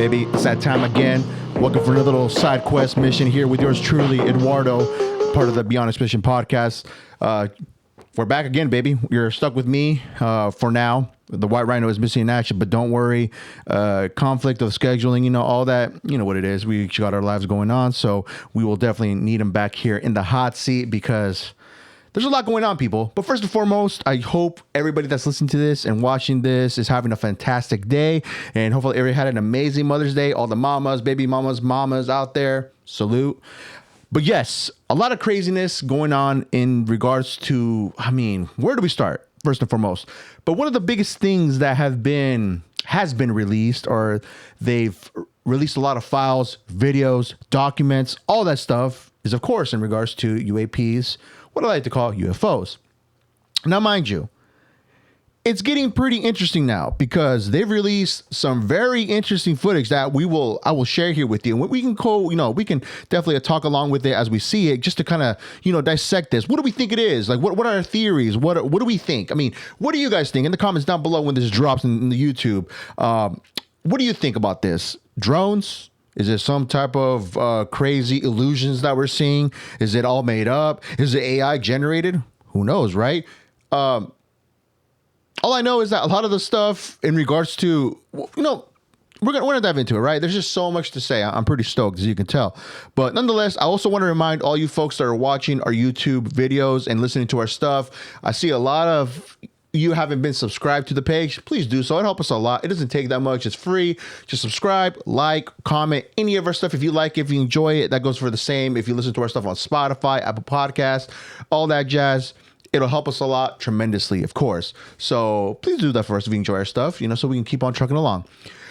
baby. It's that time again. Welcome for another little side quest mission here with yours truly, Eduardo, part of the Be Honest Mission podcast. We're back again, baby. You're stuck with me for now. The White Rhino is missing in action, but don't worry. Conflict of scheduling, all that. You know what it is. We each got our lives going on, so we will definitely need him back here in the hot seat because there's a lot going on, people. But first and foremost, I hope everybody that's listening to this and watching this is having a fantastic day. And hopefully everybody had an amazing Mother's Day. All the mamas, baby mamas out there, salute. But yes, a lot of craziness going on in regards to, where do we start? First and foremost. But one of the biggest things that has been released, or they've released a lot of files, videos, documents, all that stuff, is of course in regards to UAPs, what I like to call UFOs. Now, mind you, it's getting pretty interesting now because they've released some very interesting footage that I will share here with you. And we can we can definitely talk along with it as we see it, just to kind of, dissect this. What do we think it is? Like, what are our theories? What do we think? What do you guys think? In the comments down below when this drops in the YouTube, what do you think about this? Drones? Is it some type of crazy illusions that we're seeing? Is it all made up? Is it AI generated? Who knows, right? All I know is that a lot of the stuff in regards to, we're gonna dive into it, right? There's just so much to say. I'm pretty stoked, as you can tell. But nonetheless, I also want to remind all you folks that are watching our YouTube videos and listening to our stuff. I see a lot of you haven't been subscribed to the page. Please do so. It helps us a lot. It doesn't take that much. It's free. Just subscribe, like, comment any of our stuff if you like it, if you enjoy it. That goes for the same if you listen to our stuff on Spotify, Apple Podcasts, all that jazz. It'll help us a lot tremendously, of course. So please do that for us if you enjoy our stuff, so we can keep on trucking along.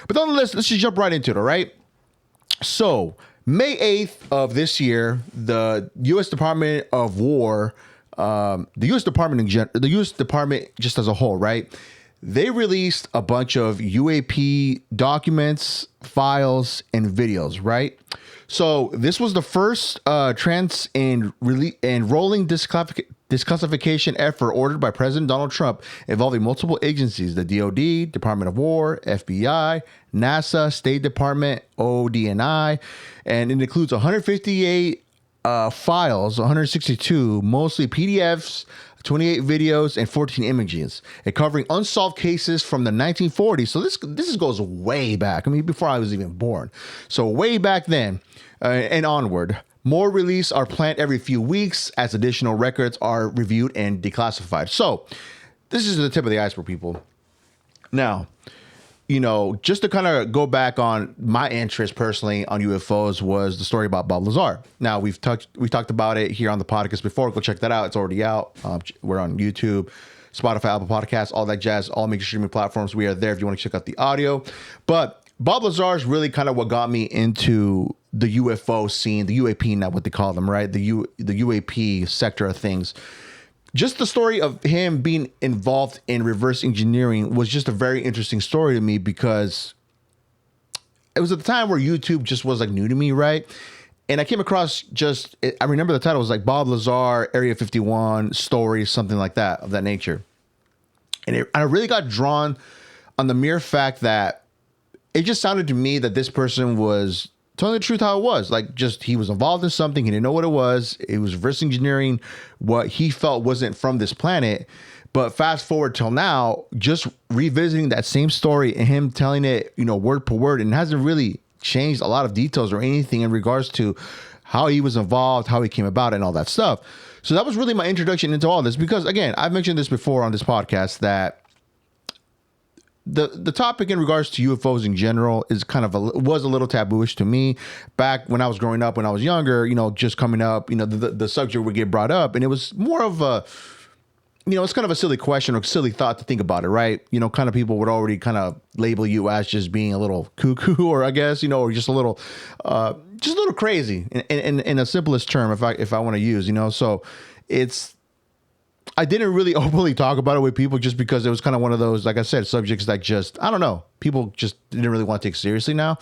But nonetheless, let's just jump right into it, all right? So May 8th of this year, the U.S. Department of War, the U.S. Department just as a whole, right? They released a bunch of UAP documents, files, and videos, right? So this was the first trans and rolling disclassification effort ordered by President Donald Trump involving multiple agencies, the DOD, Department of War, FBI, NASA, State Department, ODNI, and it includes 158 files, 162, mostly PDFs, 28 videos, and 14 images, and covering unsolved cases from the 1940s. So this goes way back. Before I was even born. So way back then and onward. More releases are planned every few weeks as additional records are reviewed and declassified. So this is the tip of the iceberg, people. Now, just to kind of go back on my interest personally on UFOs was the story about Bob Lazar. Now we've talked about it here on the podcast before. Go check that out. It's already out. We're on YouTube, Spotify, Apple Podcasts, all that jazz, all major streaming platforms. We are there if you want to check out the audio. But Bob Lazar is really kind of what got me into the UFO scene, the UAP, not what they call them, right? The UAP sector of things. Just the story of him being involved in reverse engineering was just a very interesting story to me because it was at the time where YouTube just was new to me, right? And I came across I remember the title was like Bob Lazar, Area 51 story, something like that, of that nature. And I really got drawn on the mere fact that it just sounded to me that this person was telling the truth how it was. He was involved in something. He didn't know what it was. It was reverse engineering what he felt wasn't from this planet. But fast forward till now, just revisiting that same story and him telling it, word per word, and it hasn't really changed a lot of details or anything in regards to how he was involved, how he came about, and all that stuff. So that was really my introduction into all this because, again, I've mentioned this before on this podcast that the topic in regards to UFOs in general is was a little tabooish to me back when I was growing up, when I was younger, just coming up, the subject would get brought up and it was more of a, it's kind of a silly question or silly thought to think about it, right? Kind of people would already kind of label you as just being a little cuckoo or I guess, or just a little crazy in the simplest term, if I want to use, so I didn't really openly talk about it with people just because it was kind of one of those, like I said, subjects that just, I don't know, people just didn't really want to take seriously now.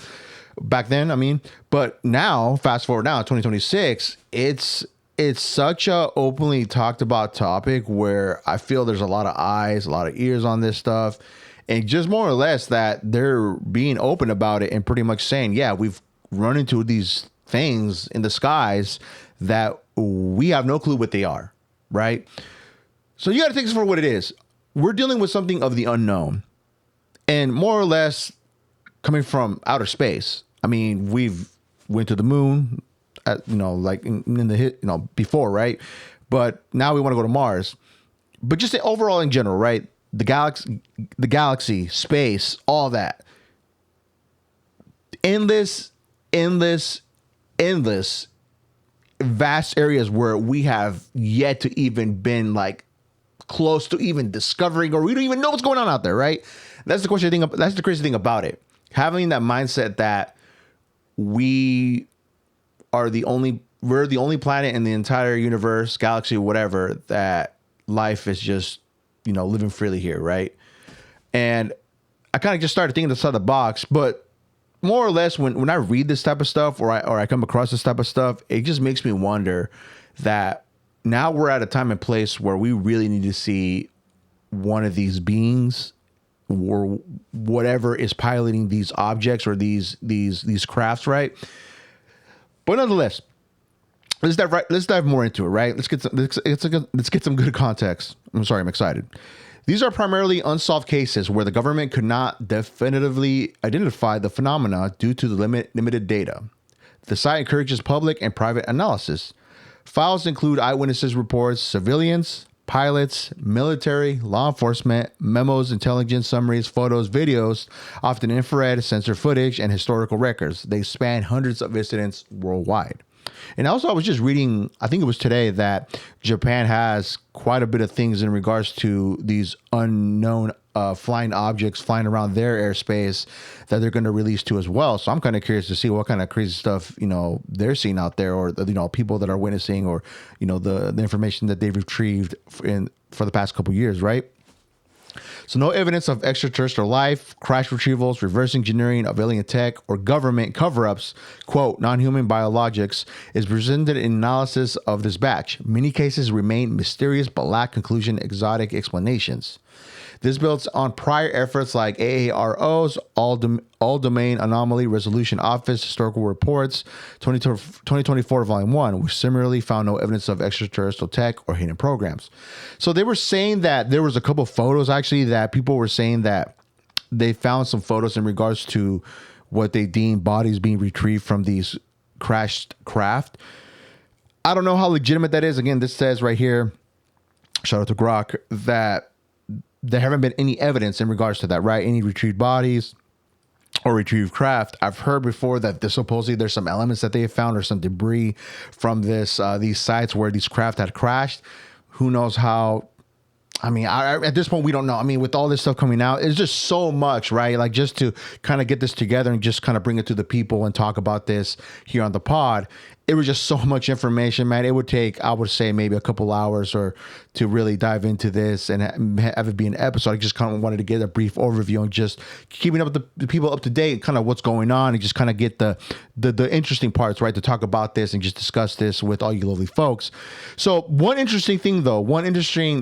Back then, but now, fast forward now, 2026, it's such a openly talked about topic where I feel there's a lot of eyes, a lot of ears on this stuff. And just more or less that they're being open about it and pretty much saying, yeah, we've run into these things in the skies that we have no clue what they are, right? So you got to take this for what it is. We're dealing with something of the unknown and more or less coming from outer space. I mean, we've went to the moon, like in the hit, before, right? But now we want to go to Mars. But just overall in general, right? The galaxy, space, all that. Endless, vast areas where we have yet to even been like close to even discovering, or we don't even know what's going on out there, right? That's the crazy thing about it. Having that mindset that we're the only planet in the entire universe, galaxy, whatever, that life is just, living freely here, right? And I kind of just started thinking outside the box, but more or less when I read this type of stuff or I come across this type of stuff, it just makes me wonder that now we're at a time and place where we really need to see one of these beings or whatever is piloting these objects or these crafts, right? But nonetheless, let's dive more into it, right? Let's get some good context. I'm excited. These are primarily unsolved cases where the government could not definitively identify the phenomena due to the limited data. The site encourages public and private analysis. Files include eyewitnesses reports, civilians, pilots, military, law enforcement, memos, intelligence summaries, photos, videos, often infrared, sensor footage, and historical records. They span hundreds of incidents worldwide. And also, I was just reading, I think it was today, that Japan has quite a bit of things in regards to these unknown flying objects flying around their airspace that they're going to release to as well. So I'm kind of curious to see what kind of crazy stuff, they're seeing out there, or, people that are witnessing, or, the information that they've retrieved for the past couple of years, right? So no evidence of extraterrestrial life, crash retrievals, reverse engineering of alien tech, or government cover-ups, quote, non-human biologics, is presented in analysis of this batch. Many cases remain mysterious but lack conclusion, exotic explanations. This builds on prior efforts like AARO's All Domain Anomaly Resolution Office Historical Reports 2024 Volume 1, which similarly found no evidence of extraterrestrial tech or hidden programs. So they were saying that there was a couple of photos actually that people were saying that they found some photos in regards to what they deemed bodies being retrieved from these crashed craft. I don't know how legitimate that is. Again, this says right here, shout out to Grok, that there haven't been any evidence in regards to that, right? Any retrieved bodies or retrieved craft. I've heard before that supposedly there's some elements that they have found or some debris from these sites where these craft had crashed. Who knows how? I mean, at this point, we don't know. I mean, with all this stuff coming out, it's just so much, right? Like, just to kind of get this together and just kind of bring it to the people and talk about this here on the pod, it was just so much information, man. It would take, I would say, maybe a couple hours or to really dive into this and have it be an episode. I just kind of wanted to get a brief overview and just keeping up the people up to date, kind of what's going on, and just kind of get the interesting parts, right, to talk about this and just discuss this with all you lovely folks. So one interesting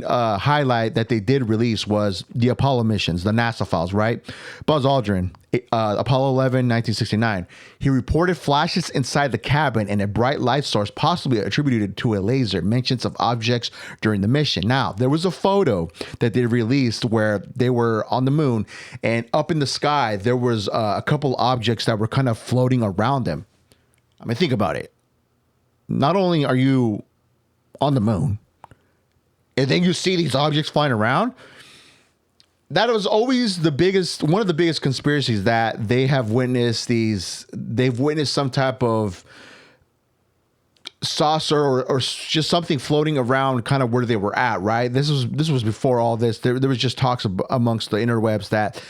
highlight that they did release was the Apollo missions, the NASA files, right? Buzz Aldrin, Apollo 11, 1969. He reported flashes inside the cabin and a bright light source possibly attributed to a laser, mentions of objects during the mission. Now, there was a photo that they released where they were on the moon, and up in the sky, there was a couple objects that were kind of floating around them. I mean, think about it. Not only are you on the moon, and then you see these objects flying around. That was always one of the biggest conspiracies that they have witnessed they've witnessed some type of saucer or just something floating around kind of where they were at, right? This was before all this. There was just talks amongst the interwebs that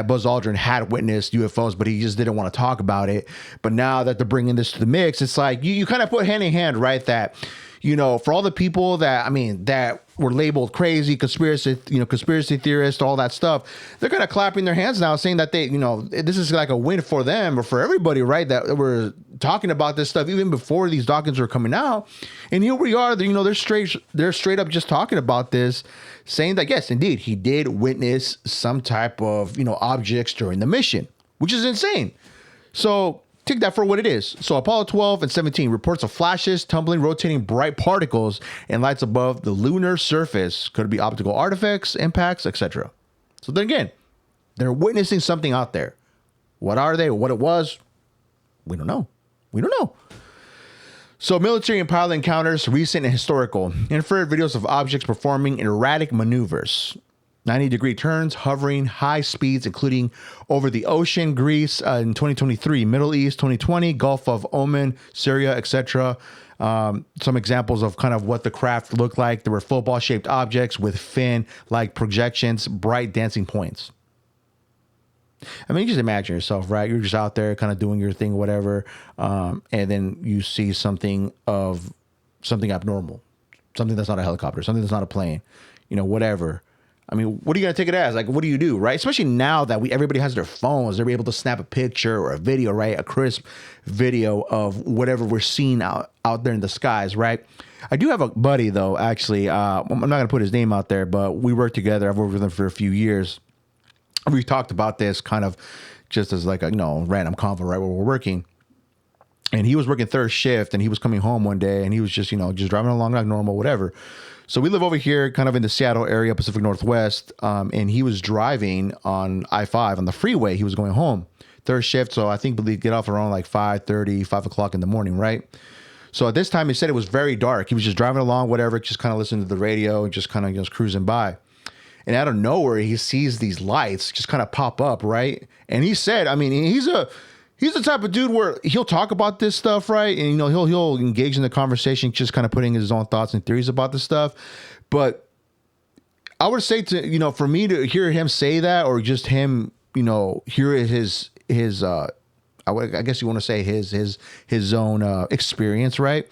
Buzz Aldrin had witnessed UFOs, but he just didn't want to talk about it. But now that they're bringing this to the mix, it's like you kind of put hand in hand, right? That, for all the people that were labeled crazy, conspiracy theorists, all that stuff, they're kind of clapping their hands now, saying that this is like a win for them or for everybody, right? That we're talking about this stuff even before these documents were coming out, and here we are. They're straight up just talking about this, saying that yes, indeed, he did witness some type of objects during the mission, which is insane. So take that for what it is. So Apollo 12 and 17 reports of flashes, tumbling, rotating bright particles and lights above the lunar surface. Could be optical artifacts, impacts, etc. So then again, they're witnessing something out there. What are they? What it was? We don't know. So military and pilot encounters, recent and historical. Infrared videos of objects performing erratic maneuvers. 90-degree turns, hovering, high speeds, including over the ocean, Greece in 2023, Middle East 2020, Gulf of Oman, Syria, etc. Some examples of kind of what the craft looked like. There were football-shaped objects with fin-like projections, bright dancing points. I mean, you just imagine yourself, right? You're just out there kind of doing your thing, whatever, and then you see something abnormal, something that's not a helicopter, something that's not a plane, whatever. I mean, what are you going to take it as? Like, what do you do, right? Especially now that everybody has their phones, they're able to snap a picture or a video, right? A crisp video of whatever we're seeing out there in the skies, right? I do have a buddy, though, actually. I'm not going to put his name out there, but we work together. I've worked with him for a few years. We talked about this kind of just as like a, random convo, right, where we're working. And he was working third shift, and he was coming home one day, and he was just driving along like normal, whatever. So we live over here kind of in the Seattle area, Pacific Northwest, and he was driving on I-5 on the freeway. He was going home, third shift, so I think we'd get off around like 5:30, 5 o'clock in the morning, right? So at this time, he said it was very dark. He was just driving along, whatever, just kind of listening to the radio and just kind of cruising by. And out of nowhere, he sees these lights just kind of pop up, right? And he said, I mean, he's the type of dude where he'll talk about this stuff, right? And, he'll engage in the conversation, just kind of putting his own thoughts and theories about this stuff. But I would say for me to hear him say that, or just him, hear his I guess you want to say his own experience, right?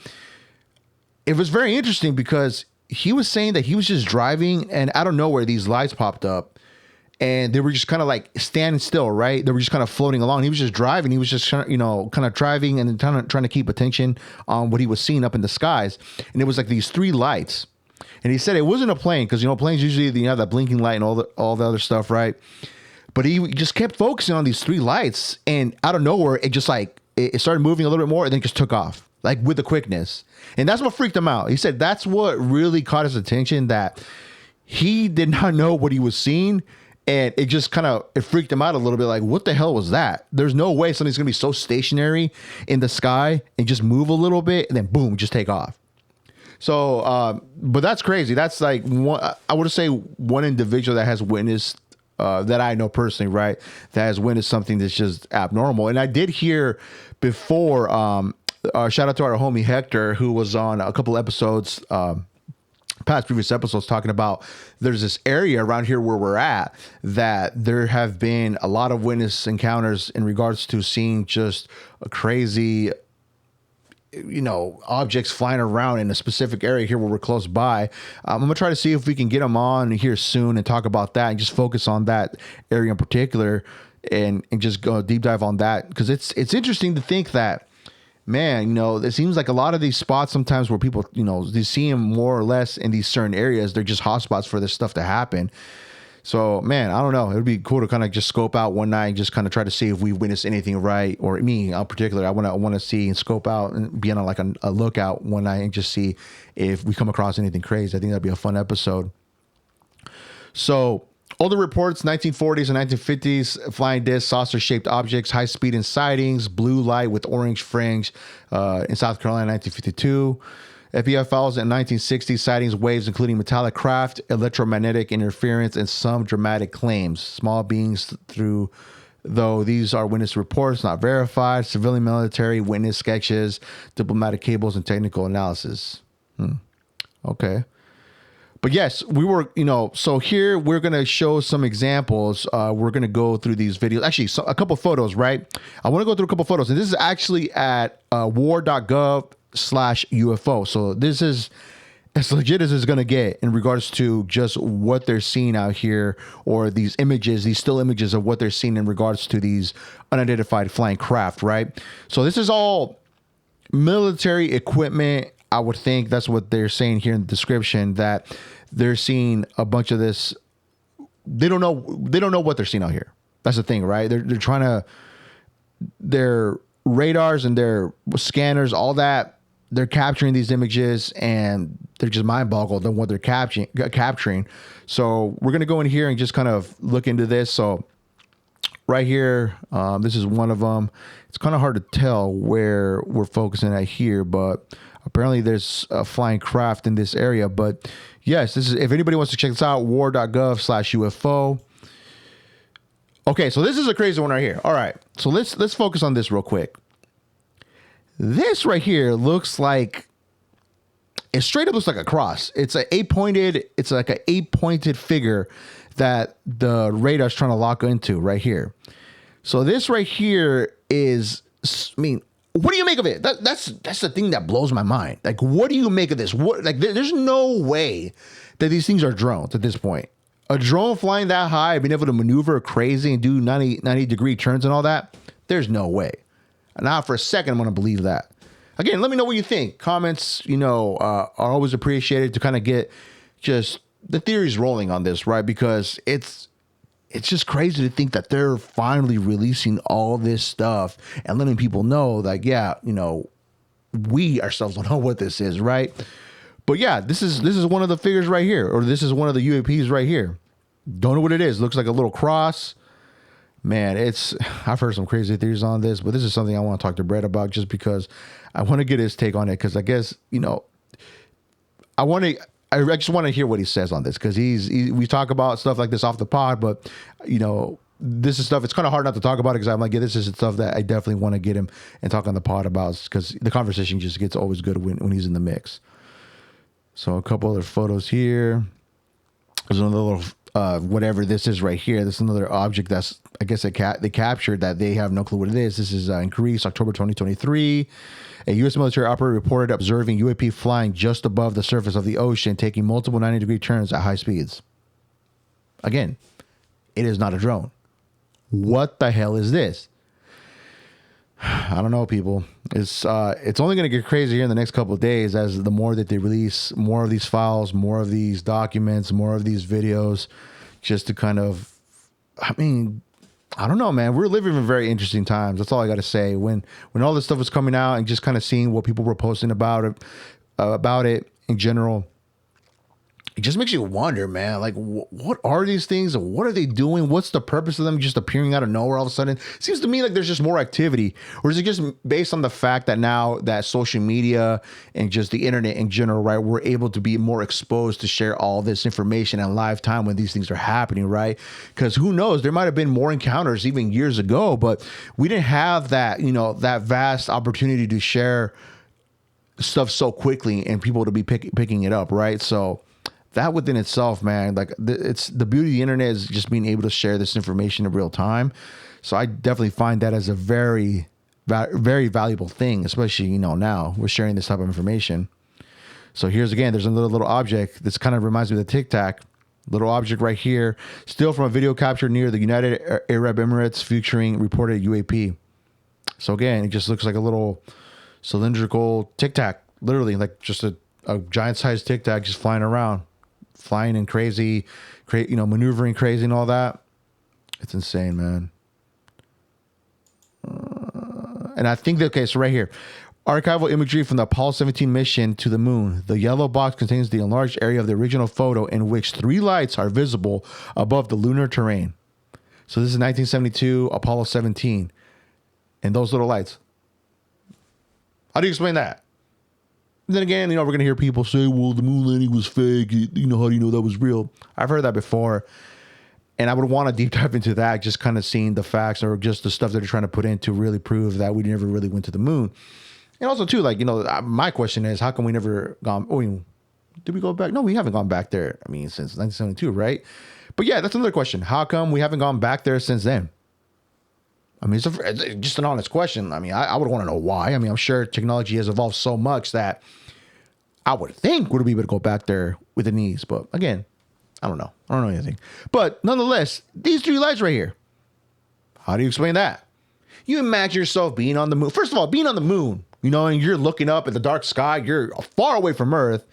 It was very interesting because he was saying that he was just driving, and out of nowhere, these lights popped up. And they were just kind of like standing still, right? They were just kind of floating along. He was just driving. He was just, kind of driving and trying to keep attention on what he was seeing up in the skies. And it was like these three lights. And he said it wasn't a plane because, planes usually, that blinking light and all the other stuff, right? But he just kept focusing on these three lights. And out of nowhere, it just like, it started moving a little bit more and then just took off, like with the quickness. And that's what freaked him out. He said that's what really caught his attention, that he did not know what he was seeing. And it just it freaked him out a little bit. Like, what the hell was that? There's no way something's going to be so stationary in the sky and just move a little bit and then boom, just take off. So, but that's crazy. That's like I would say one individual that has witnessed, that I know personally, right, that has witnessed something that's just abnormal. And I did hear before, shout out to our homie Hector, who was on a couple episodes, previous episodes, talking about there's this area around here where we're at that there have been a lot of witness encounters in regards to seeing just a crazy, objects flying around in a specific area here where we're close by. I'm gonna try to see if we can get them on here soon and talk about that and just focus on that area in particular and just go deep dive on that, because it's interesting to think that, man, it seems like a lot of these spots sometimes where people, they see them more or less in these certain areas, they're just hotspots for this stuff to happen. So, man, I don't know. It would be cool to kind of just scope out one night and just kind of try to see if we witnessed anything, right? Or me in particular, I want to see and scope out and be on like a lookout one night and just see if we come across anything crazy. I think that'd be a fun episode. So, older reports, 1940s and 1950s, flying discs, saucer-shaped objects, high-speed sightings, blue light with orange fringe in South Carolina, 1952. FBF files in 1960s, sightings, waves, including metallic craft, electromagnetic interference, and some dramatic claims. Small beings though these are witness reports, not verified. Civilian military witness sketches, diplomatic cables, and technical analysis. Okay. But yes, we were, so here we're going to show some examples. We're going to go through these videos. Actually, a couple photos, right? I want to go through a couple photos. And this is actually at war.gov/UFO. So this is as legit as it's going to get in regards to just what they're seeing out here, or these images, these still images of what they're seeing in regards to these unidentified flying craft, right? So this is all military equipment. I would think that's what they're saying here in the description, that they're seeing a bunch of this. They don't know what they're seeing out here. That's the thing, right? They're trying to, their radars and their scanners, all that, they're capturing these images and they're just mind boggled on what they're capturing. So we're going to go in here and just kind of look into this. So right here, this is one of them. It's kind of hard to tell where we're focusing at here, but apparently there's a flying craft in this area. But yes, this is, if anybody wants to check this out, war.gov/UFO. Okay, so this is a crazy one right here. All right, so let's focus on this real quick. This right here looks like, it straight up looks like a cross. It's like an eight-pointed figure that the radar's trying to lock into right here. So this right here is, I mean, what do you make of it? That's the thing that blows my mind. Like, what do you make of this? What, like, there's no way that these things are drones at this point. A drone flying that high, being able to maneuver crazy and do 90-degree turns and all that, there's no way. Not for a second I'm going to believe that. Again, let me know what you think. Comments, are always appreciated to kind of get just the theories rolling on this, right? Because it's just crazy to think that they're finally releasing all this stuff and letting people know, like, yeah, we ourselves don't know what this is, right? But yeah, this is one of the figures right here, or this is one of the UAPs right here. Don't know what it is. Looks like a little cross. Man, I've heard some crazy theories on this, but this is something I want to talk to Brett about, just because I want to get his take on it. Because I guess, I just want to hear what he says on this, because we talk about stuff like this off the pod, but this is stuff, it's kind of hard not to talk about it, because I'm like, yeah, this is stuff that I definitely want to get him and talk on the pod about, because the conversation just gets always good when he's in the mix. So a couple other photos here. There's another little whatever this is right here. This is another object that's, I guess, they captured that they have no clue what it is. This is in Greece, October 2023. A U.S. military operator reported observing UAP flying just above the surface of the ocean, taking multiple 90-degree turns at high speeds. Again, it is not a drone. What the hell is this? I don't know, people. It's only going to get crazier in the next couple of days, as the more that they release more of these files, more of these documents, more of these videos, just to kind of, I mean, I don't know, man. We're living in very interesting times. That's all I got to say. When all this stuff was coming out and just kind of seeing what people were posting about it in general, it just makes you wonder, man, like, what are these things? What are they doing? What's the purpose of them just appearing out of nowhere all of a sudden? It seems to me like there's just more activity. Or is it just based on the fact that now that social media and just the internet in general, right, we're able to be more exposed to share all this information in live time when these things are happening, right? Because who knows, there might have been more encounters even years ago, but we didn't have that, that vast opportunity to share stuff so quickly and people to be picking it up, right? So that within itself, man, like, it's the beauty of the internet is just being able to share this information in real time. So I definitely find that as a very, very valuable thing, especially, now we're sharing this type of information. So here's again, there's another little object. This kind of reminds me of the Tic Tac. Little object right here, still from a video captured near the United Arab Emirates, featuring reported UAP. So again, it just looks like a little cylindrical Tic Tac, literally like just a giant sized Tic Tac just flying around. Flying and crazy, maneuvering crazy and all that. It's insane, man. And I think that, okay, so right here, archival imagery from the Apollo 17 mission to the moon. The yellow box contains the enlarged area of the original photo, in which 3 lights are visible above the lunar terrain. So this is 1972 Apollo 17. And those little lights. How do you explain that? Then again, we're going to hear people say, well, the moon landing was fake. How do you know that was real? I've heard that before. And I would want to deep dive into that, just kind of seeing the facts or just the stuff that they're trying to put in to really prove that we never really went to the moon. And also, too, my question is, how come we never did we go back? No, we haven't gone back there, since 1972, right? But yeah, that's another question. How come we haven't gone back there since then? It's just an honest question. I would want to know why. I'm sure technology has evolved so much that I would think would be able to go back there with the knees. But again, I don't know. I don't know anything. But nonetheless, these three lights right here. How do you explain that? You imagine yourself being on the moon. First of all, being on the moon, and you're looking up at the dark sky. You're far away from Earth,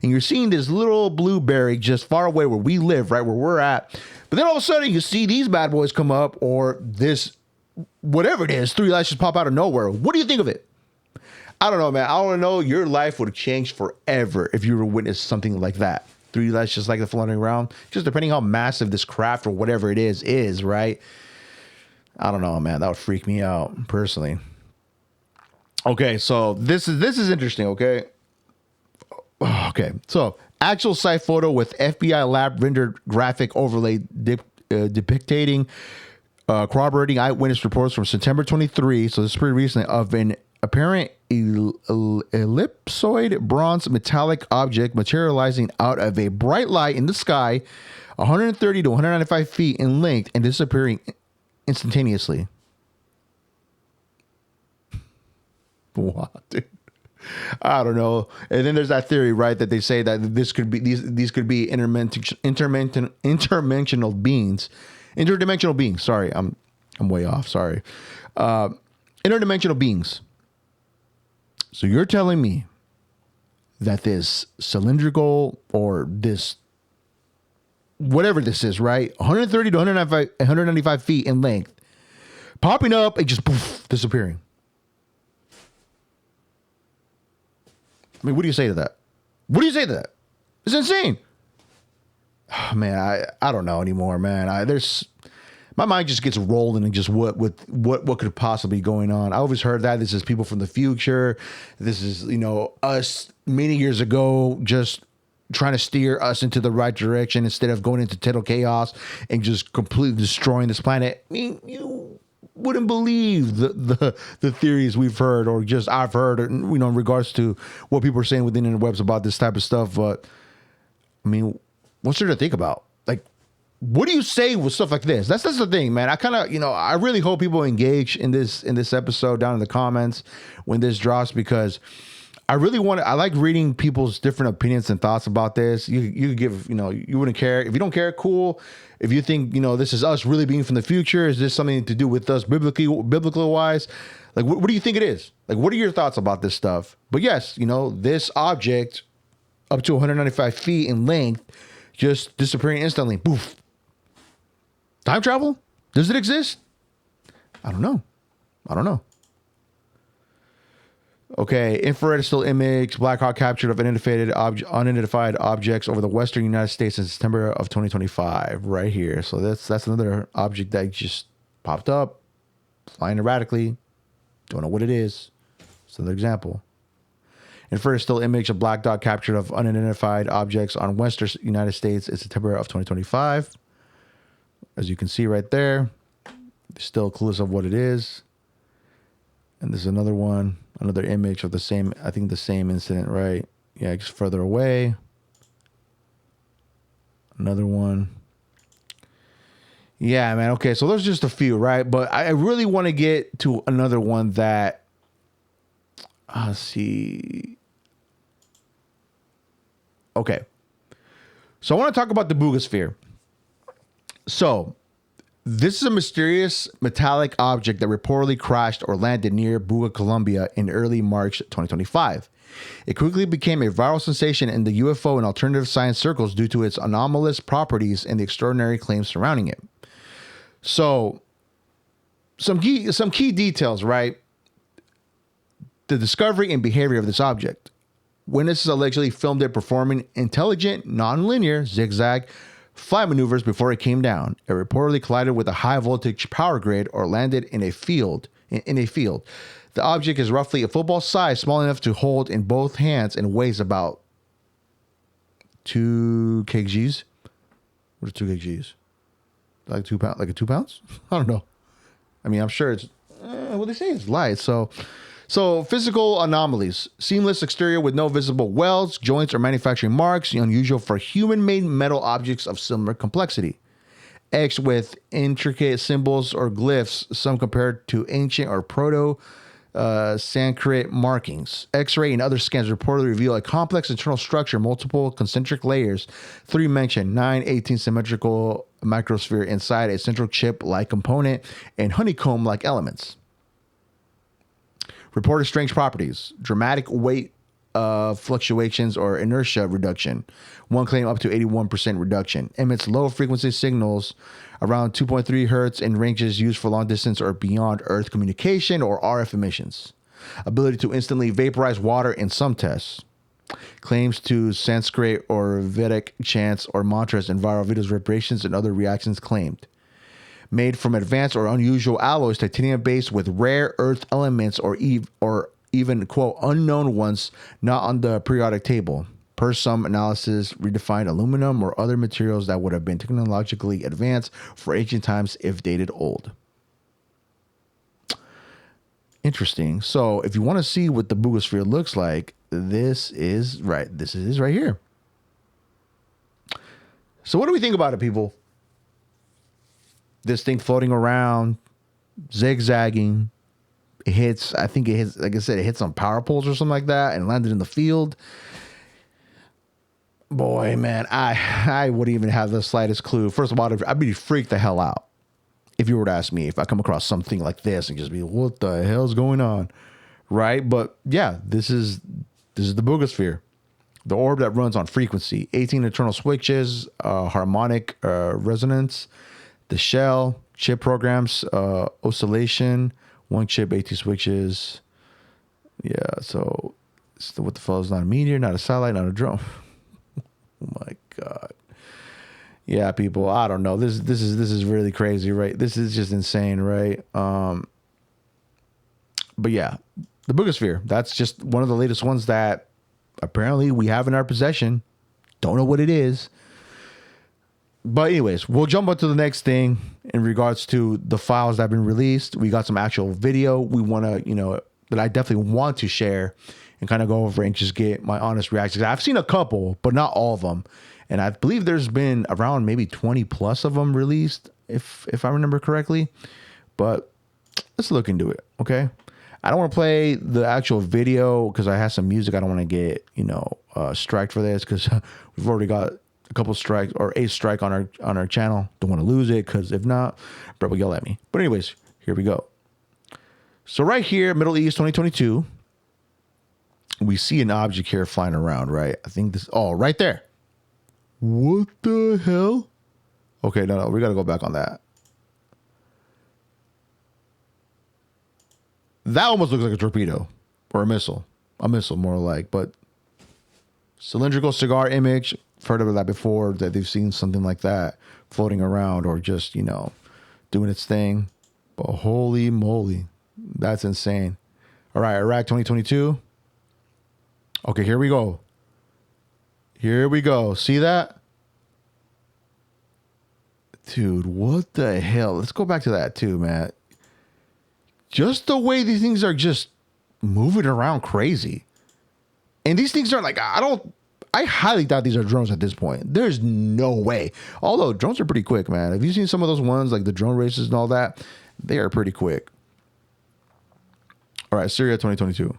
and you're seeing this little blueberry just far away where we live, right where we're at. But then all of a sudden, you see these bad boys come up, or this, whatever it is, three lights just pop out of nowhere. What do you think of it? I don't know, man. I don't know. Your life would have changed forever if you were to witness something like that. Three lights just like the floating around. Just depending how massive this craft or whatever it is, right? I don't know, man. That would freak me out personally. Okay, so this is interesting, okay? Okay, so actual site photo with FBI lab rendered graphic overlay depicting corroborating eyewitness reports from September 23, so this is pretty recent, of an apparent ellipsoid bronze metallic object materializing out of a bright light in the sky 130 to 195 feet in length and disappearing instantaneously. What, dude? I don't know. And then there's that theory, right, that they say that this could be these could be interdimensional beings. Sorry, I'm way off. Sorry, interdimensional beings. So you're telling me that this cylindrical or this whatever this is, right, 130 to 195 feet in length, popping up and just poof, disappearing. I mean, what do you say to that? What do you say to that? It's insane. Oh, man, I don't know anymore, man. My mind just gets rolling and just what could possibly be going on. I always heard that this is people from the future. This is, us many years ago just trying to steer us into the right direction instead of going into total chaos and just completely destroying this planet. I mean, you wouldn't believe the theories we've heard or just I've heard, in regards to what people are saying within the interwebs about this type of stuff. But I mean, what's there to think about? Like, what do you say with stuff like this? That's the thing, man. I kind of, I really hope people engage in this episode down in the comments when this drops, because I really I like reading people's different opinions and thoughts about this. You give, you wouldn't care. If you don't care, cool. If you think, this is us really being from the future, is this something to do with us biblically wise? Like, what do you think it is? Like, what are your thoughts about this stuff? But yes, this object up to 195 feet in length, just disappearing instantly. Poof. Time travel? Does it exist? I don't know. Okay, infrared still image, Blackhawk captured of unidentified objects over the western United States in September of 2025, right here. So that's another object that just popped up, flying erratically. Don't know what it is. It's another example. Infrared still image of black dot captured of unidentified objects on western United States in September of 2025. As you can see right there, still clueless of what it is. And there's another one, another image of the same incident, right? Yeah, just further away. Another one. Yeah, man. Okay, so there's just a few, right? But I really want to get to another one that, let's see. Okay. So I want to talk about the Boogosphere. So, this is a mysterious metallic object that reportedly crashed or landed near Buga, Colombia in early March 2025. It quickly became a viral sensation in the UFO and alternative science circles due to its anomalous properties and the extraordinary claims surrounding it. So, some key details, right? The discovery and behavior of this object. Witnesses allegedly filmed it performing intelligent, non-linear, zigzag flight maneuvers before it came down. It reportedly collided with a high voltage power grid or landed in a field. The object is roughly a football size, small enough to hold in both hands, and weighs about 2 kgs. What are 2 kgs? Like 2 pounds? Like 2 pounds? I don't know. I mean, I'm sure it's well, they say it's light. So physical anomalies: seamless exterior with no visible welds, joints, or manufacturing marks, unusual for human-made metal objects of similar complexity. Etched with intricate symbols or glyphs, some compared to ancient or proto Sanskrit markings. X-ray and other scans reportedly reveal a complex internal structure, multiple concentric layers, 3 mentioned, 9/18 symmetrical microsphere inside a central chip-like component, and honeycomb-like elements. Reported strange properties: dramatic weight fluctuations or inertia reduction. One claim up to 81% reduction. Emits low frequency signals around 2.3 hertz in ranges used for long distance or beyond Earth communication or RF emissions. Ability to instantly vaporize water in some tests. Claims to Sanskrit or Vedic chants or mantras and viral videos, vibrations, and other reactions claimed. Made from advanced or unusual alloys, titanium based with rare earth elements or even, quote, unknown ones not on the periodic table. Per some analysis, redefined aluminum or other materials that would have been technologically advanced for ancient times if dated old. Interesting. So if you want to see what the Boogosphere looks like, this is right here. So what do we think about it, people? This thing floating around, zigzagging. It hits, I think it hits, like I said, it hits on power poles or something like that and landed in the field. Boy, man, I wouldn't even have the slightest clue. First of all, I'd be freaked the hell out if you were to ask me if I come across something like this and just be, what the hell's going on? Right? But yeah, this is the Boogosphere. The orb that runs on frequency, 18 internal switches, harmonic resonance, the shell, chip programs, oscillation, one chip, 18 switches. Yeah, so what the fuck is not a meteor, not a satellite, not a drone. Oh my God. Yeah, people, I don't know. This is really crazy, right? This is just insane, right? But yeah, the Boogosphere, that's just one of the latest ones that apparently we have in our possession. Don't know what it is. But anyways, we'll jump on to the next thing in regards to the files that have been released. We got some actual video we want to, that I definitely want to share and kind of go over and just get my honest reactions. I've seen a couple, but not all of them. And I believe there's been around maybe 20 plus of them released, if I remember correctly. But let's look into it, okay? I don't want to play the actual video because I have some music. I don't want to get, striked for this because we've already got a couple strikes or a strike on our channel. Don't want to lose it because if not, Brett will yell at me. But anyways, here we go. So right here, Middle East 2022, we see an object here flying around, right? I think this, right there. What the hell? Okay, no, we got to go back on that. That almost looks like a torpedo or a missile more like, but cylindrical cigar image. I've heard of that before, that they've seen something like that floating around or just, doing its thing. But holy moly, that's insane. All right, Iraq 2022. Okay, here we go. Here we go. See that? Dude, what the hell? Let's go back to that too, man. Just the way these things are just moving around crazy. And these things are like, I highly doubt these are drones at this point. There's no way. Although drones are pretty quick, man. Have you seen some of those ones, like the drone races and all that? They are pretty quick. All right, Syria 2022. All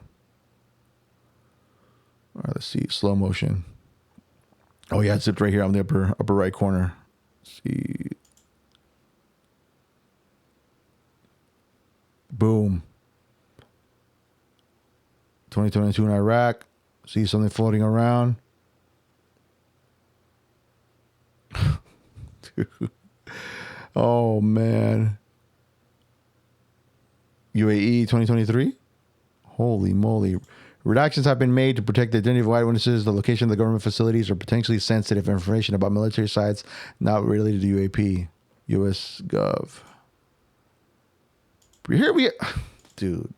right, let's see. Slow motion. Oh, yeah, it's zipped right here on the upper right corner. Let's see. Boom. 2022 in Iraq. See something floating around. Dude. Oh, man. UAE 2023. Holy moly. Redactions have been made to protect the identity of eyewitnesses, the location of the government facilities, or potentially sensitive information about military sites not related to UAP. U.S. Gov. Here we... Dude.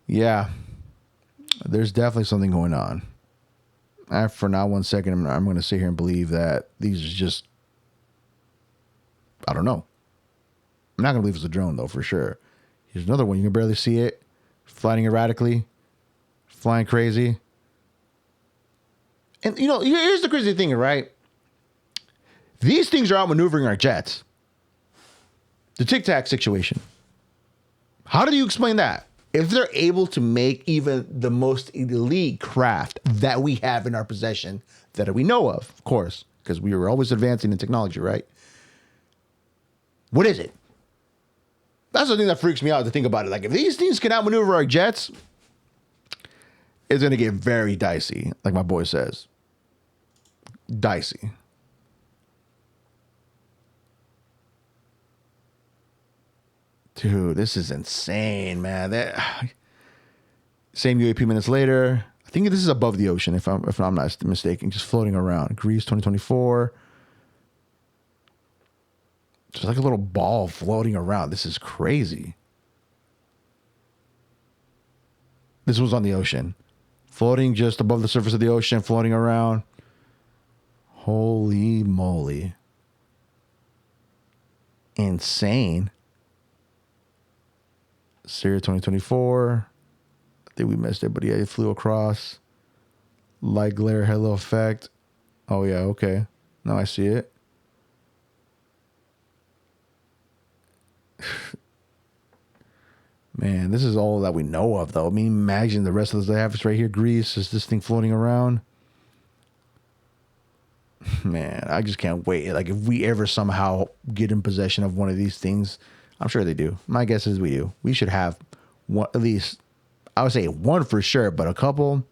Yeah. There's definitely something going on. For now, 1 second, I'm going to sit here and believe that these are just... I don't know. I'm not going to believe it's a drone, though, for sure. Here's another one. You can barely see it. Flying erratically. Flying crazy. And, here's the crazy thing, right? These things are outmaneuvering our jets. The Tic Tac situation. How do you explain that? If they're able to make even the most elite craft that we have in our possession, that we know of course, because we were always advancing in technology, right? What is it? That's the thing that freaks me out to think about it. Like, if these things can outmaneuver our jets, it's going to get very dicey, like my boy says. Dicey. Dude, this is insane, man. Same UAP minutes later. I think this is above the ocean, if I'm not mistaken, just floating around. Greece 2024. Just like a little ball floating around. This is crazy. This was on the ocean. Floating just above the surface of the ocean, floating around. Holy moly. Insane. Syria 2024. I think we missed it, but yeah, it flew across. Light glare, halo effect. Oh yeah, okay. Now I see it. Man, this is all that we know of, though. I mean, imagine the rest of the half is right here. Greece, is this thing floating around? Man, I just can't wait. Like, if we ever somehow get in possession of one of these things, I'm sure they do. My guess is we do. We should have one, at least, I would say one for sure, but a couple.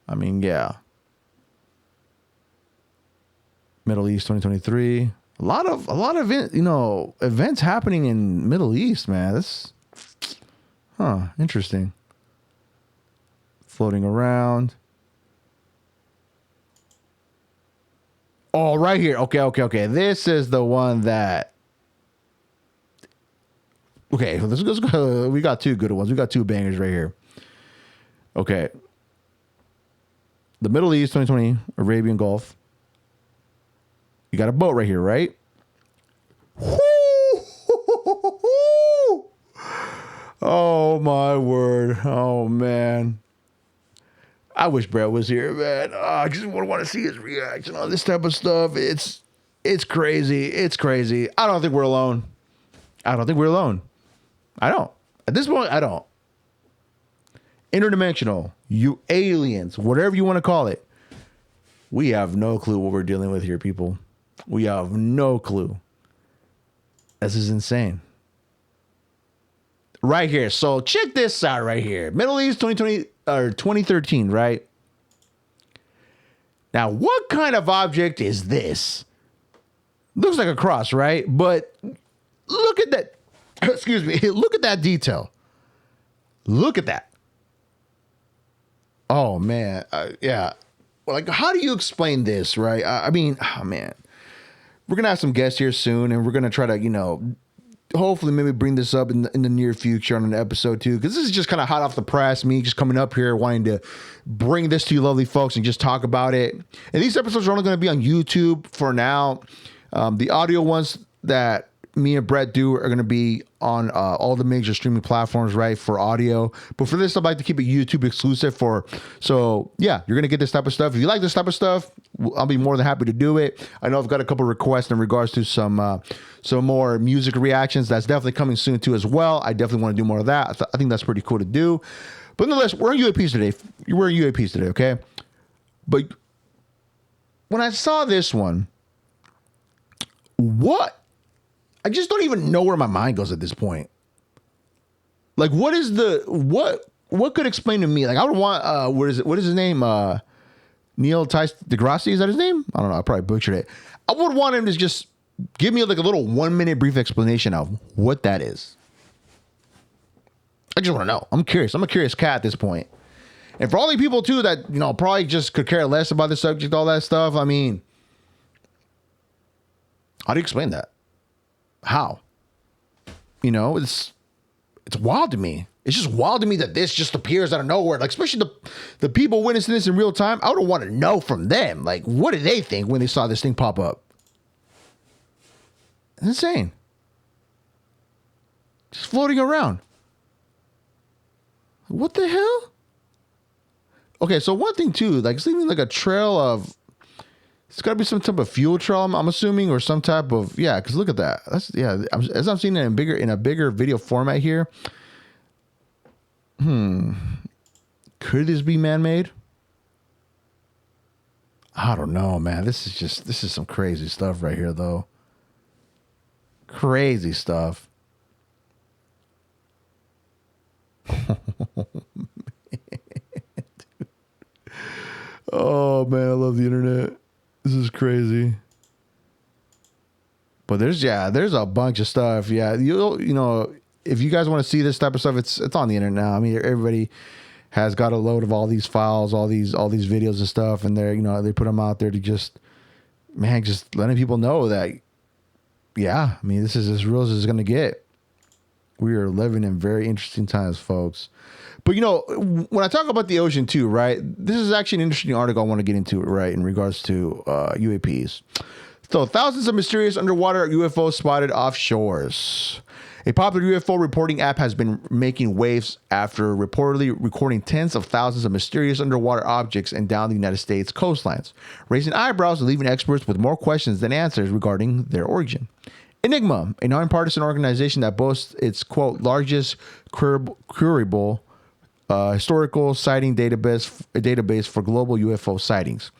I mean, yeah. Middle East 2023. A lot of events happening in Middle East, man. That's interesting. Floating around. Oh, right here. Okay. This is the one that. Okay, let's go. We got two good ones. We got two bangers right here. Okay. The Middle East 2020, Arabian Gulf. You got a boat right here, right? Oh, my word. Oh, man. I wish Brett was here, man. I just want to see his reaction on this type of stuff. It's crazy. It's crazy. I don't think we're alone. I don't. At this point, I don't. Interdimensional, you aliens, whatever you want to call it. We have no clue what we're dealing with here, people. We have no clue. This is insane. Right here. So check this out right here. Middle East 2020 or 2013, right? Now, what kind of object is this? Looks like a cross, right? But look at that. Excuse me. Look at that detail. Look at that. Oh, man. Yeah. Well, like, how do you explain this, right? I mean, oh, man. We're going to have some guests here soon, and we're going to try to, hopefully maybe bring this up in the near future on an episode too, because this is just kind of hot off the press, me just coming up here wanting to bring this to you lovely folks and just talk about it. And these episodes are only going to be on YouTube for now. The audio ones that me and Brett do are going to be on all the major streaming platforms, right, for audio. But for this, I'd like to keep it YouTube exclusive so yeah, you're going to get this type of stuff. If you like this type of stuff, I'll be more than happy to do it. I know I've got a couple requests in regards to some more music reactions. That's definitely coming soon too as well. I definitely want to do more of that. I think that's pretty cool to do. But nonetheless, we're in UAPs today. We're in UAPs today, okay? But when I saw this one, I just don't even know where my mind goes at this point. Like, what could explain to me? Like, I would want, what is his name? Neil Tice deGrasse, is that his name? I don't know. I probably butchered it. I would want him to just give me like a little 1 minute brief explanation of what that is. I just want to know. I'm curious. I'm a curious cat at this point. And for all the people too that, probably just could care less about the subject, all that stuff. I mean, how do you explain that? How? It's wild to me. It's just wild to me that this just appears out of nowhere. Like, especially the people witnessing this in real time. I would want to know from them. Like, what did they think when they saw this thing pop up? It's insane. Just floating around. What the hell? Okay, so one thing too, like, it's leaving like a trail of It's got to be some type of fuel trail, I'm assuming, or some type of, yeah, because look at that. That's, yeah, as I'm seeing it in a bigger video format here. Could this be man-made? I don't know, man. This is some crazy stuff right here, though. Crazy stuff. Oh, man, I love the internet. This is crazy. But there's a bunch of stuff. Yeah, you know, if you guys want to see this type of stuff, it's on the internet now. I mean, everybody has got a load of all these files, all these videos and stuff, and they put them out there to just letting people know that, yeah, I mean, this is as real as it's going to get. We are living in very interesting times, folks. But, you know, when I talk about the ocean too, right, this is actually an interesting article I want to get into, right, in regards to UAPs. So, thousands of mysterious underwater UFOs spotted offshores. A popular UFO reporting app has been making waves after reportedly recording tens of thousands of mysterious underwater objects and down the United States coastlines, raising eyebrows and leaving experts with more questions than answers regarding their origin. Enigma, a nonpartisan organization that boasts its, quote, largest queryable historical sighting database for global UFO sightings,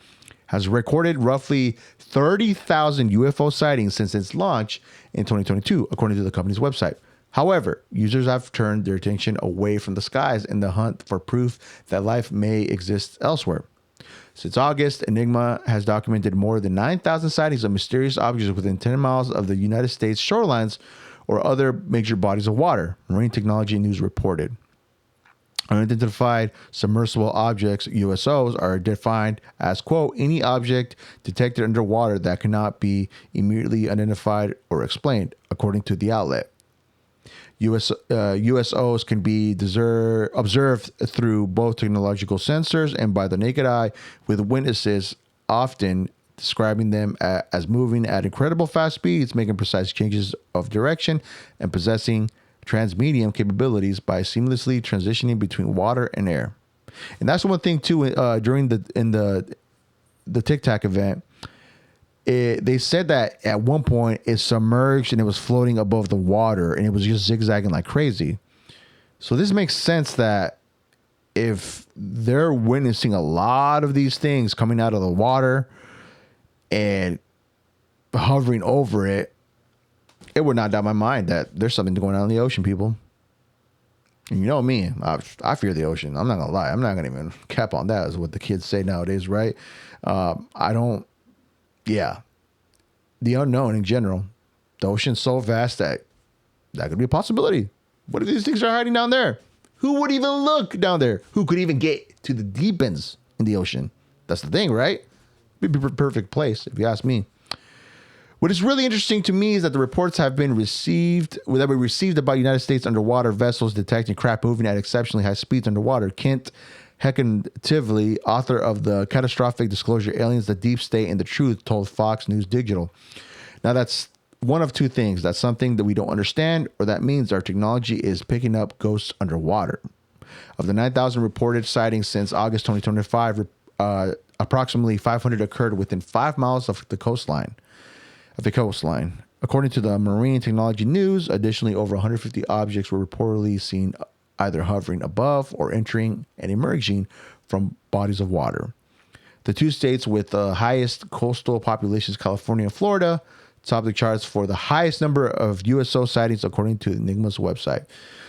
has recorded roughly 30,000 UFO sightings since its launch in 2022, according to the company's website. However, users have turned their attention away from the skies in the hunt for proof that life may exist elsewhere. Since August, Enigma has documented more than 9,000 sightings of mysterious objects within 10 miles of the United States shorelines or other major bodies of water, Marine Technology News reported. Unidentified submersible objects, USOs, are defined as, quote, any object detected underwater that cannot be immediately identified or explained, according to the outlet. USOs can be observed through both technological sensors and by the naked eye, with witnesses often describing them as moving at incredible fast speeds, making precise changes of direction, and possessing transmedium capabilities by seamlessly transitioning between water and air. And that's one thing too. During the Tic Tac event, they said that at one point it submerged and it was floating above the water and it was just zigzagging like crazy. So this makes sense that if they're witnessing a lot of these things coming out of the water and hovering over it, it would not doubt my mind that there's something going on in the ocean, people. And you know me, I fear the ocean. I'm not going to lie. I'm not going to even cap on that, is what the kids say nowadays, right? The unknown in general. The ocean's so vast that could be a possibility. What if these things are hiding down there? Who would even look down there? Who could even get to the deep ends in the ocean? That's the thing, right? It'd be a perfect place, if you ask me. What is really interesting to me is that the reports that were received about United States underwater vessels detecting craft moving at exceptionally high speeds underwater. Kent Heckentively, author of the Catastrophic Disclosure, Aliens, the Deep State, and the Truth, told Fox News Digital. Now, that's one of two things. That's something that we don't understand, or that means our technology is picking up ghosts underwater. Of the 9,000 reported sightings since August 2025, approximately 500 occurred within 5 miles of the coastline. According to the Marine Technology News, additionally, over 150 objects were reportedly seen either hovering above or entering and emerging from bodies of water. The two states with the highest coastal populations, California and Florida, top the charts for the highest number of USO sightings, according to Enigma's website.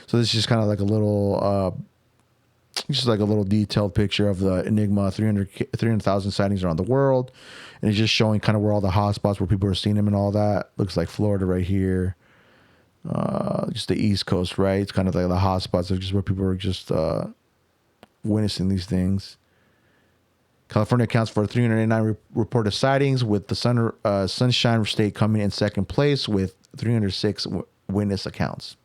So this is just kind of like a little detailed picture of the Enigma, 300,000 sightings around the world. And it's just showing kind of where all the hotspots where people are seeing them and all that. Looks like Florida right here. Just the East Coast, right? It's kind of like the hotspots of just where people are just witnessing these things. California accounts for 389 reported sightings, with the Sunshine State coming in second place with 306 witness accounts.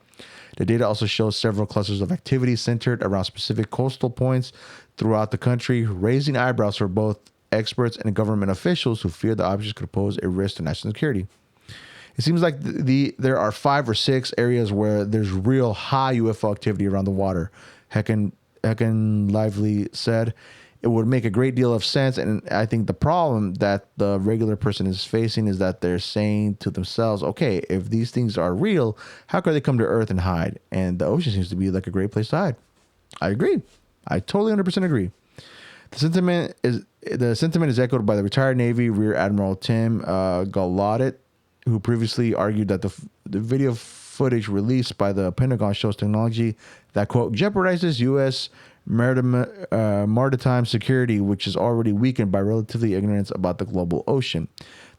The data also shows several clusters of activity centered around specific coastal points throughout the country, raising eyebrows for both experts and government officials who fear the objects could pose a risk to national security. It seems like there are 5 or 6 areas where there's real high UFO activity around the water. Heckenlively said, it would make a great deal of sense. And I think the problem that the regular person is facing is that they're saying to themselves, okay, if these things are real, how could they come to Earth and hide? And the ocean seems to be like a great place to hide. I agree. I totally 100% agree. The sentiment is echoed by the retired Navy Rear Admiral Tim Gallaudet, who previously argued that the video footage released by the Pentagon shows technology that, quote, jeopardizes U.S. maritime security, which is already weakened by relatively ignorance about the global ocean.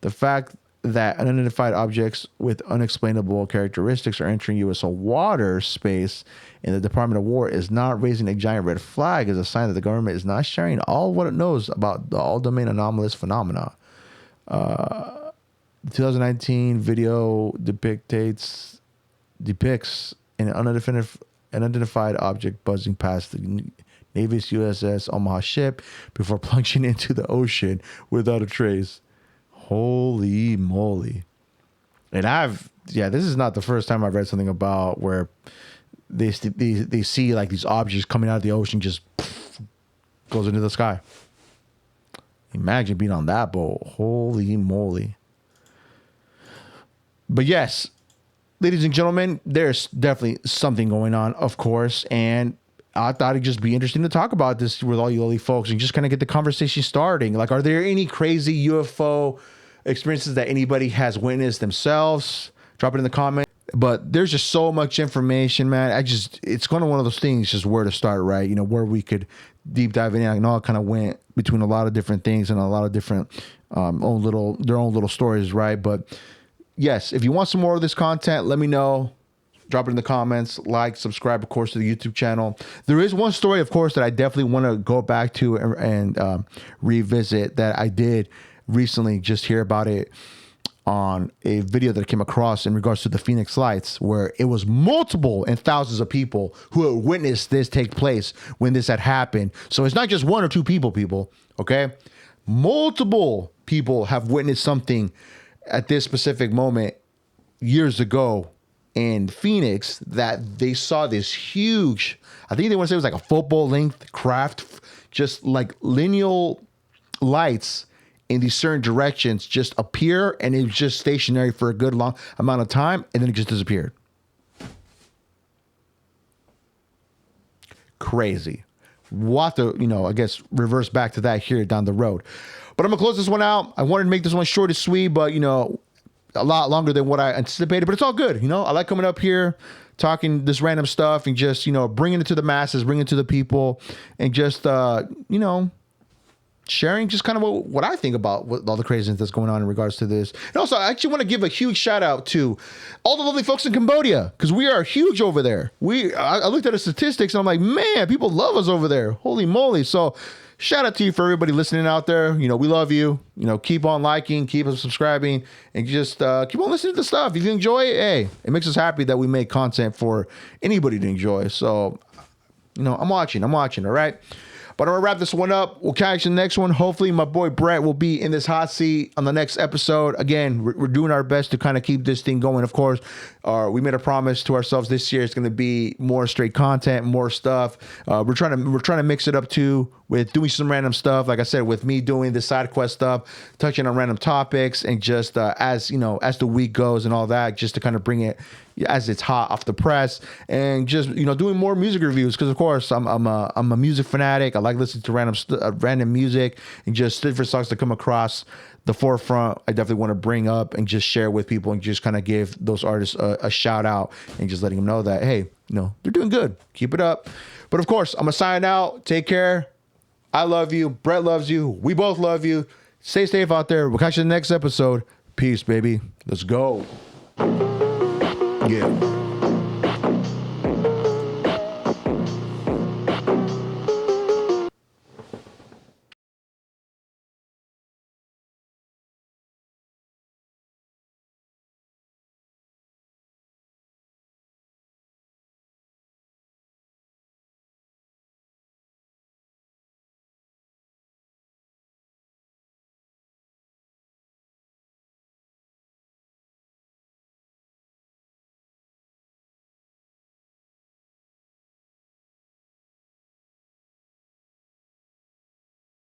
The fact that unidentified objects with unexplainable characteristics are entering U.S. water space in the Department of War is not raising a giant red flag as a sign that the government is not sharing all what it knows about the all-domain anomalous phenomena. The 2019 video depicts an unidentified object buzzing past the Navy's USS Omaha ship before plunging into the ocean without a trace. Holy moly. And this is not the first time I've read something about where they see like these objects coming out of the ocean, just goes into the sky. Imagine being on that boat. Holy moly. But yes, ladies and gentlemen, there's definitely something going on, of course. And I thought it'd just be interesting to talk about this with all you lovely folks and just kind of get the conversation starting. Like, are there any crazy UFO experiences that anybody has witnessed themselves? Drop it in the comments. But there's just so much information, man. It's kind of one of those things, just where to start, right? You know, where we could deep dive in. I know I kind of went between a lot of different things and a lot of different their own little stories, right? But yes, if you want some more of this content, let me know. Drop it in the comments, like, subscribe, of course, to the YouTube channel. There is one story, of course, that I definitely want to go back to and revisit that I did recently just hear about it on a video that I came across in regards to the Phoenix Lights, where it was multiple and thousands of people who had witnessed this take place when this had happened. So it's not just one or two people, okay? Multiple people have witnessed something at this specific moment years ago in Phoenix, that they saw this huge, I think they want to say it was like a football length craft, just like lineal lights in these certain directions just appear, and it was just stationary for a good long amount of time, and then it just disappeared. Crazy. We'll have to, I guess, reverse back to that here down the road. But I'm going to close this one out. I wanted to make this one short and sweet, but, a lot longer than what I anticipated, but it's all good. I like coming up here, talking this random stuff and just, bringing it to the masses, bringing it to the people, and just, sharing just kind of what I think about all the craziness that's going on in regards to this. And also, I actually want to give a huge shout out to all the lovely folks in Cambodia, because we are huge over there. I looked at the statistics and I'm like, man, people love us over there. Holy moly. So shout out to you for everybody listening out there. We love you. Keep on liking, keep on subscribing, and just keep on listening to the stuff. If you enjoy it, hey, it makes us happy that we make content for anybody to enjoy. So, I'm watching, all right? But I'm going to wrap this one up. We'll catch you in the next one. Hopefully, my boy Brett will be in this hot seat on the next episode. Again, we're doing our best to kind of keep this thing going, of course. We made a promise to ourselves this year. It's going to be more straight content, more stuff. We're trying to mix it up, too, with doing some random stuff. Like I said, with me doing the side quest stuff, touching on random topics, and just as the week goes and all that, just to kind of bring it as it's hot off the press, and just doing more music reviews, because of course I'm a music fanatic. I like listening to random music and just different songs that come across the forefront. I definitely want to bring up and just share with people and just kind of give those artists a shout out and just letting them know that, hey, they're doing good. Keep it up. But of course, I'm gonna sign out. Take care. I love you. Brett loves you. We both love you. Stay safe out there. We'll catch you in the next episode. Peace, baby. Let's go. Yeah.